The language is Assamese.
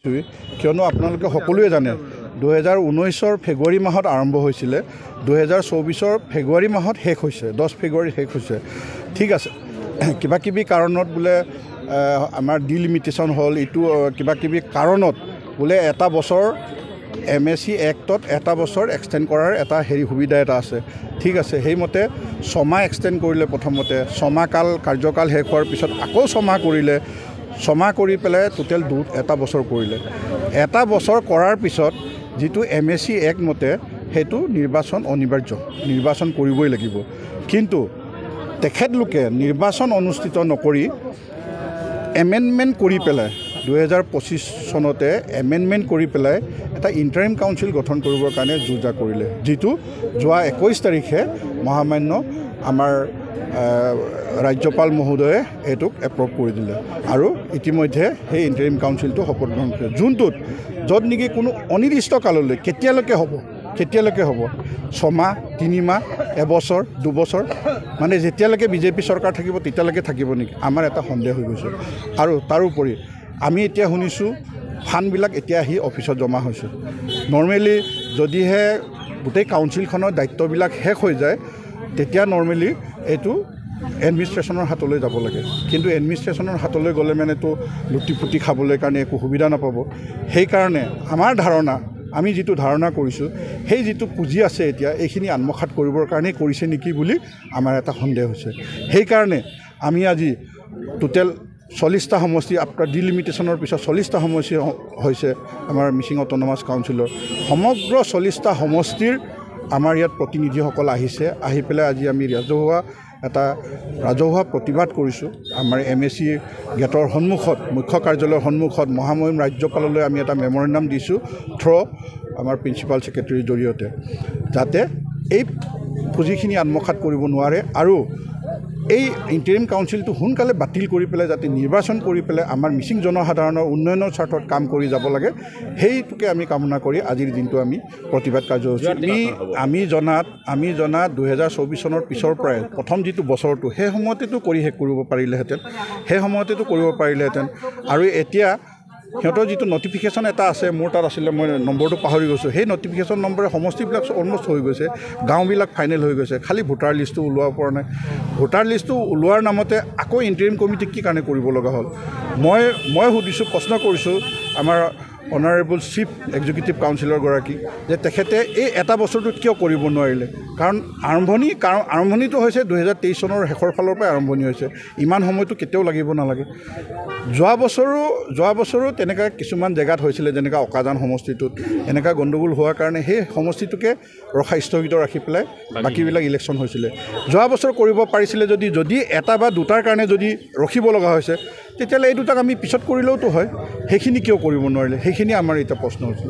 কিয়নো আপোনালোকে সকলোৱে জানে 2019 ফেব্ৰুৱাৰী মাহত আৰম্ভ হৈছিলে 2024 ফেব্ৰুৱাৰী মাহত শেষ হৈছে 10 ফেব্ৰুৱাৰী শেষ হৈছে ঠিক আছে কিবা কিবি কাৰণত বোলে আমাৰ ডিলিমিটেশ্যন হ'ল ইটো কিবা কিবি কাৰণত বোলে এটা বছৰ MSc এক্টত এটা বছৰ এক্সটেণ্ড কৰাৰ এটা সুবিধা এটা আছে ঠিক আছে সেইমতে 6 মাহ এক্সটেণ্ড কৰিলে প্ৰথমতে 6 মাহ কাৰ্যকাল শেষ হোৱাৰ পিছত আকৌ 6 মাহ কৰিলে 6 মাহ কৰি পেলাই টোটেল এটা বছৰ কৰিলে এটা বছৰ কৰাৰ পিছত যেটো MSc এক্ট মতে হেতু নিৰ্বাচন অনিবাৰ্য নিৰ্বাচন কৰিবই লাগিব কিন্তু তেখেতলোকে নিৰ্বাচন অনুষ্ঠিত নকৰি এমেন্ডমেন্ট কৰি পেলাই 2025 চনতে এমেন্ডমেন্ট কৰি পেলাই এটা ইন্টাৰিম কাউন্সিল গঠন কৰিবৰ কাৰণে যোজা কৰিলে যেটো যোৱা 21 তাৰিখে মহামান্য আমাৰ ৰাজ্যপাল মহোদয়ে এটুক এপ্ৰুভ কৰি দিলে আৰু ইতিমধ্যে সেই ইন্টাৰিম কাউন্সিলটো শপত গ্ৰহণ কৰে যোনটোত যত নেকি কোনো অনিৰ্দিষ্ট কাললৈ কেতিয়ালৈকে হ'ব 6 মাহ 3 মাহ এবছৰ 2 বছৰ মানে যেতিয়ালৈকে বিজেপি চৰকাৰ থাকিব তেতিয়ালৈকে থাকিব নেকি আমাৰ এটা সন্দেহ হৈ গৈছে আৰু তাৰোপৰি আমি এতিয়া শুনিছো ফান্ডবিলাক এতিয়া আহি অফিচত জমা হৈছে নৰমেলি যদিহে গোটেই কাউন্সিলখনৰ দায়িত্ববিলাক শেষ হৈ যায় তেতিয়া নৰমেলি এটো এডমিনিষ্ট্ৰেশ্যনৰ হাতলৈ যাব লাগে কিন্তু এডমিনিষ্ট্ৰেশ্যনৰ হাতলৈ গ'লে মানে তো লুটিপুটি খাবলৈ কাৰণে একো সুবিধা নাপাব সেই কাৰণে আমাৰ ধাৰণা আমি যেটো ধাৰণা কৰিছো সেই যেটো পুঁজি আছে এতিয়া এইখিনি আত্মসাৎ কৰিবৰ কাৰণে কৰিছে নেকি বুলি আমাৰ এটা সন্দেহ হৈছে সেই কাৰণে আমি আজি টোটেল 40টা সমষ্টি আফটাৰ ডিলিমিটেশ্যনৰ পিছত 40টা সমষ্টি হৈছে আমাৰ মিচিং অটোনমাস কাউন্সিলৰ সমগ্ৰ 40টা সমষ্টিৰ আমাৰ ইয়াত প্ৰতিনিধিসকল আহিছে আহি পেলাই আজি আমি ৰাজহুৱা প্ৰতিবাদ কৰিছোঁ আমাৰ MSc গেটৰ সন্মুখত মুখ্য কাৰ্যালয়ৰ সন্মুখত মহামহিম ৰাজ্যপাললৈ আমি এটা মেমৰেণ্ডাম দিছোঁ থ্ৰ আমাৰ প্ৰিন্সিপাল সেক্ৰেটাৰীৰ জৰিয়তে যাতে এই পুঁজিখিনি আত্মসাৎ কৰিব নোৱাৰে আৰু এই ইন্টাৰিম কাউন্সিলটো সোনকালে বাতিল কৰি পেলাই যাতে নিৰ্বাচন কৰি পেলাই আমাৰ মিচিং জনসাধাৰণৰ উন্নয়নৰ স্বাৰ্থত কাম কৰি যাব লাগে সেইটোকে আমি কামনা কৰি আজিৰ দিনটো আমি প্ৰতিবাদ কাৰ্যসূচী আমি জনাত 2024 চনৰ পিছৰ পৰাই প্ৰথম যেটো বছৰটো সেই সময়তেতো কৰি শেষ কৰিব পাৰিলেহেঁতেন আৰু এতিয়া সিহঁতৰ যেটো নটিফিকেশ্যন এটা আছে মোৰ তাত আছিলে মই নম্বৰটো পাহৰি গৈছোঁ সেই নটিফিকেশ্যন নম্বৰে সমষ্টিবিলাক অলমষ্ট হৈ গৈছে গাঁওবিলাক ফাইনেল হৈ গৈছে খালি ভোটাৰ লিষ্টটো ওলোৱাৰ পৰা নাই ভোটাৰ লিষ্টটো ওলোৱাৰ নামতে আকৌ ইন্টাৰিম কমিটি কি কাৰণে কৰিব লগা হ'ল মই সুধিছোঁ প্ৰশ্ন কৰিছোঁ আমাৰ অনাৰেবল চিফ এক্সিকিউটিভ কাউন্সিলৰ গৰাকী যে তেখেতে এই এটা বছৰটোত কিয় কৰিব নোৱাৰিলে কাৰণ আৰম্ভণিটো হৈছে 2023 চনৰ শেষৰ ফালৰ পৰা আৰম্ভণি হৈছে ইমান সময়টো কেতিয়াও লাগিব নালাগে যোৱা বছৰো তেনেকা কিছুমান জেগাত হৈছিলে যেনেকা অকাজান সমষ্টিটোত এনেকা গণ্ডগোল হোৱাৰ কাৰণে সেই সমষ্টিটোকে স্থগিত ৰাখি পেলাই বাকিবিলাক ইলেকশ্যন হৈছিলে যোৱা বছৰ কৰিব পাৰিছিলে যদি এটা বা দুটাৰ কাৰণে যদি ৰখিব লগা হৈছে তেতিয়াহ'লে এই দুটাক আমি পিছত কৰিলেওতো হয় সেইখিনি কিয় কৰিব নোৱাৰিলে সেইখিনি আমাৰ এটা প্ৰশ্ন হৈছে